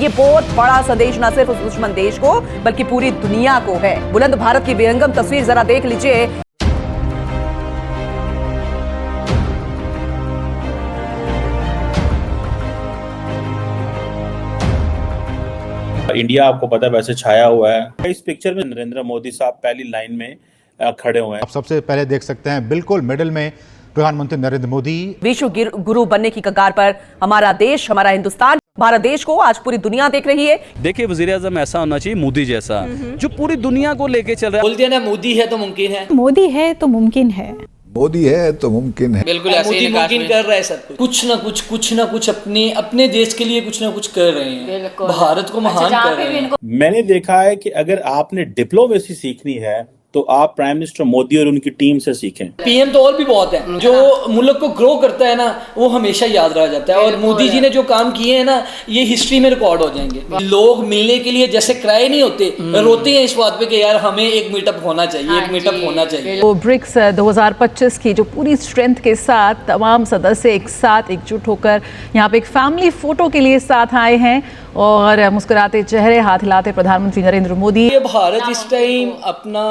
ये बहुत बड़ा संदेश न सिर्फ उस दुश्मन देश को बल्कि पूरी दुनिया को है। बुलंद भारत की विहंगम तस्वीर जरा देख लीजिए। इंडिया आपको पता है वैसे छाया हुआ है। इस पिक्चर में नरेंद्र मोदी साहब पहली लाइन में खड़े हुए हैं। आप सबसे पहले देख सकते हैं बिल्कुल मिडिल में प्रधानमंत्री नरेंद्र मोदी। विश्व गुरु बनने की कगार पर हमारा देश, हमारा हिंदुस्तान, भारत देश को आज पूरी दुनिया देख रही है। देखिए वज़ीर-ए-आज़म ऐसा होना चाहिए मोदी जैसा जो पूरी दुनिया को लेके चल रहा है। बोलते हैं ना मोदी है तो मुमकिन है, मोदी है तो मुमकिन है, मोदी है तो मुमकिन है। बिल्कुल ऐसे ही मुमकिन कर रहा है सब कुछ ना कुछ अपने देश के लिए कुछ ना कुछ कर रहे हैं, भारत को महान कर रहे हैं। मैंने देखा है कि अगर आपने डिप्लोमेसी सीखनी है तो आप प्राइम मिनिस्टर मोदी और उनकी टीम से सीखें। पीएम तो और भी बहुत है, जो मुल्क को ग्रो करता है ना वो हमेशा याद रह जाता है। और मोदी जी ने जो काम किए हैं ना ये हिस्ट्री में रिकॉर्ड हो जाएंगे। लोग मिलने के लिए जैसे क्राई नहीं होते, रोते हैं इस बात पे कि यार हमें एक मीटअप होना चाहिए, एक मीटअप होना चाहिए। वो ब्रिक्स 2025 की जो पूरी स्ट्रेंथ के साथ तमाम सदस्य एक साथ एकजुट होकर यहाँ पे एक फैमिली फोटो के लिए साथ आए हैं और मुस्कुराते चेहरे, हाथ हिलाते प्रधानमंत्री नरेंद्र मोदी। ये भारत इस टाइम अपना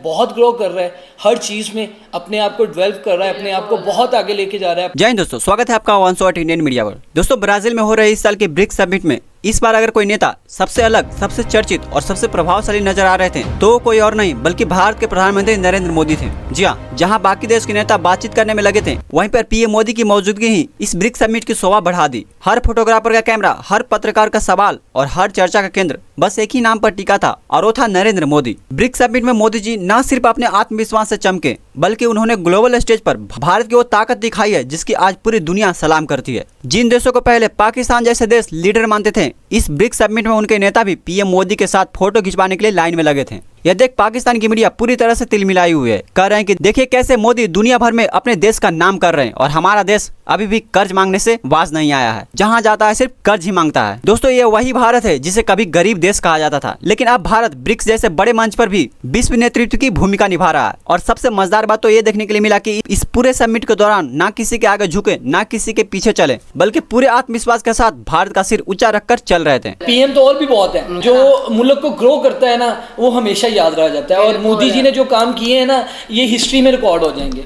बहुत ग्रो कर रहा है, हर चीज में अपने आप को डेवलप कर रहा है, अपने आप को बहुत आगे लेके जा रहा है। जय हिंद दोस्तों, स्वागत है आपका वन शॉट इंडियन मीडिया पर। दोस्तों ब्राजील में हो रहे इस साल के ब्रिक्स समिट में इस बार अगर कोई नेता सबसे अलग, सबसे चर्चित और सबसे प्रभावशाली नजर आ रहे थे तो कोई और नहीं बल्कि भारत के प्रधानमंत्री नरेंद्र मोदी थे। जी हाँ, जहाँ बाकी देश के नेता बातचीत करने में लगे थे वहीं पर पीएम मोदी की मौजूदगी ही इस ब्रिक्स समिट की शोभा बढ़ा दी। हर फोटोग्राफर का कैमरा, हर पत्रकार का सवाल और हर चर्चा का केंद्र बस एक ही नाम पर टिका था और वो था नरेंद्र मोदी। ब्रिक्स समिट में मोदी जी न सिर्फ अपने आत्मविश्वास से चमके बल्कि उन्होंने ग्लोबल स्टेज पर भारत की वो ताकत दिखाई है जिसकी आज पूरी दुनिया सलाम करती है। जिन देशों को पहले पाकिस्तान जैसे देश लीडर मानते थे, इस ब्रिक्स समिट में उनके नेता भी पीएम मोदी के साथ फोटो खिंचवाने के लिए लाइन में लगे थे। यह देख पाकिस्तान की मीडिया पूरी तरह से तिलमिलाई हुई है, कह रहे हैं कि देखिए कैसे मोदी दुनिया भर में अपने देश का नाम कर रहे हैं और हमारा देश अभी भी कर्ज मांगने से बाज नहीं आया है। जहां जाता है सिर्फ कर्ज ही मांगता है। दोस्तों ये वही भारत है जिसे कभी गरीब देश कहा जाता था, लेकिन अब भारत ब्रिक्स जैसे बड़े मंच पर भी विश्व नेतृत्व की भूमिका निभा रहा है। और सबसे मजेदार बात तो ये देखने के लिए मिला कि इस पूरे समिट के दौरान ना किसी के आगे झुके, ना किसी के पीछे चले, बल्कि पूरे आत्मविश्वास के साथ भारत का सिर ऊंचा रखकर चल रहे थे। पीएम तो और भी बहुत है, जो मुल्क को ग्रो करता है ना वो हमेशा याद रह जाता है। और मोदी जी ने जो काम किए हैं ना ये हिस्ट्री में रिकॉर्ड हो जाएंगे।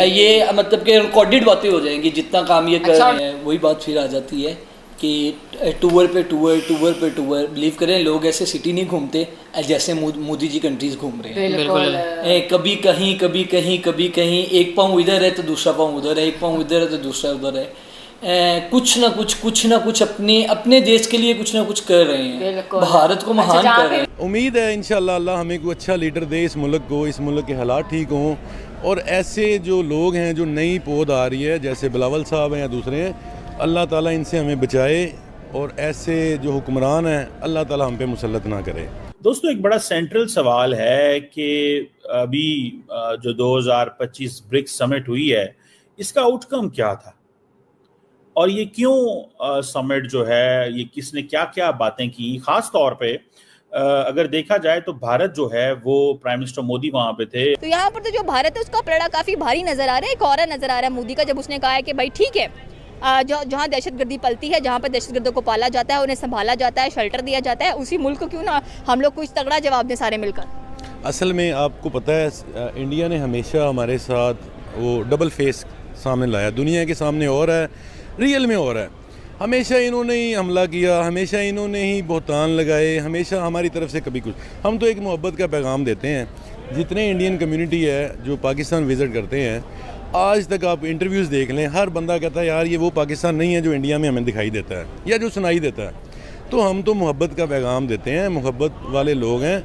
ये मतलब के रिकॉर्डेड बातें हो जाएंगी जितना काम ये कर रहे हैं। वही बात फिर आ जाती है कि टूर पे टूर बिलीव करें, लोग ऐसे सिटी नहीं घूमते जैसे मोदी जी कंट्रीज घूम रहे हैं। बिल्कुल कभी कहीं कभी कहीं एक पाँव इधर है तो दूसरा पाँव उधर है, एक पाँव इधर है तो दूसरा उधर है। कुछ ना कुछ अपने देश के लिए कुछ ना कुछ कर रहे हैं, भारत को महान कर रहे हैं। उम्मीद है इंशाल्लाह अल्लाह हमें कोई अच्छा लीडर दे इस मुल्क को, इस मुल्क के हालात ठीक हों और ऐसे जो लोग हैं जो नई पौध आ रही है जैसे बिलावल साहब हैं या दूसरे हैं, अल्लाह ताला इनसे हमें बचाए और ऐसे जो हुक्मरान हैं अल्लाह ताला हम पे मुसल्लत ना करे। दोस्तों एक बड़ा सेंट्रल सवाल है कि अभी जो 2025 ब्रिक्स समिट हुई है इसका आउटकम क्या था और ये क्यों समिट जो है ये किसने क्या क्या बातें की। खास तौर पे अगर देखा जाए तो भारत जो है वो प्राइम मिनिस्टर मोदी वहाँ पे थे। तो यहाँ पर तो जो भारत है उसका पलड़ा काफी भारी नजर आ रहा है। एक और नजर आ रहा है मोदी का, जब उसने कहा है कि भाई ठीक है जहाँ दहशतगर्दी पलती है, जहाँ पर दहशतगर्दों को पाला जाता है, उन्हें संभाला जाता है, शेल्टर दिया जाता है, उसी मुल्क को क्यों ना हम लोग कुछ तगड़ा जवाब दें सारे मिलकर। असल में आपको पता है इंडिया ने हमेशा हमारे साथ वो डबल फेस सामने लाया, दुनिया के सामने और है, रियल में और है। हमेशा इन्होंने ही हमला किया, हमेशा इन्होंने ही बहतान लगाए, हमेशा हमारी तरफ से कभी कुछ। हम तो एक मोहब्बत का पैगाम देते हैं। जितने इंडियन कम्युनिटी है जो पाकिस्तान विज़िट करते हैं, आज तक आप इंटरव्यूज़ देख लें, हर बंदा कहता है यार ये वो पाकिस्तान नहीं है जो इंडिया में हमें दिखाई देता है या जो सुनाई देता है। तो हम तो मोहब्बत का पैगाम देते हैं, मोहब्बत वाले लोग हैं।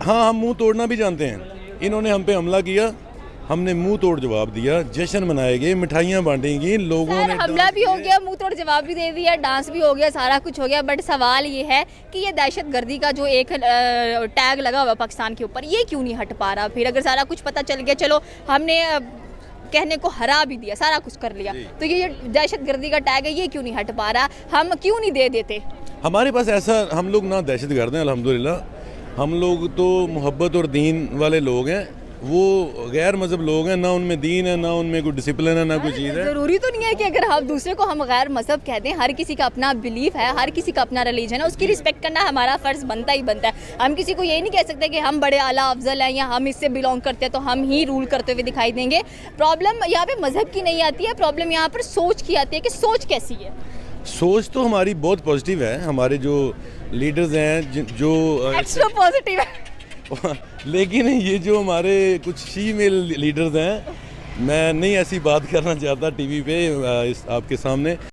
हाँ, हम मुँह तोड़ना भी जानते हैं। इन्होंने हम पे हमला किया, हमने मुंह तोड़ जवाब दिया, जश्न मनाए गए, मिठाइयाँ बांटेंगी, लोगों ने हमला भी हो गया, मुंह तोड़ जवाब भी दे दिया, डांस भी हो गया, सारा कुछ हो गया। बट सवाल ये है कि ये दहशतगर्दी का जो एक टैग लगा हुआ पाकिस्तान के ऊपर, ये क्यों नहीं हट पा रहा। फिर अगर सारा कुछ पता चल गया, चलो हमने कहने को हरा भी दिया, सारा कुछ कर लिया, तो ये दहशतगर्दी का टैग है ये क्यों नहीं हट पा रहा, हम क्यों नहीं दे देते। हमारे पास ऐसा, हम लोग ना दहशतगर्द हैं अल्हम्दुलिल्लाह, हम लोग तो मोहब्बत और दीन वाले लोग हैं। वो गैर मजहब लोग हैं, ना उनमें दीन है, ना उनमें कोई डिसिप्लिन है, ना कोई चीज़ है। जरूरी तो नहीं है कि अगर हम दूसरे को हम गैर मजहब कहते हैं, हर किसी का अपना बिलीफ है, हर किसी का अपना रिलीजन है, उसकी रिस्पेक्ट करना हमारा फर्ज बनता ही बनता है। हम किसी को यही नहीं कह सकते कि हम बड़े आला अफजल हैं या हम इससे बिलोंग करते हैं तो हम ही रूल करते हुए दिखाई देंगे। प्रॉब्लम यहाँ पे मजहब की नहीं आती है, प्रॉब्लम यहाँ पर सोच की आती है कि सोच कैसी है। सोच तो हमारी बहुत पॉजिटिव है, हमारे जो लीडर्स हैं जो एक्स्ट्रा पॉजिटिव है। लेकिन ये जो हमारे कुछ फीमेल लीडर्स हैं, मैं नहीं ऐसी बात करना चाहता टीवी पे आपके सामने।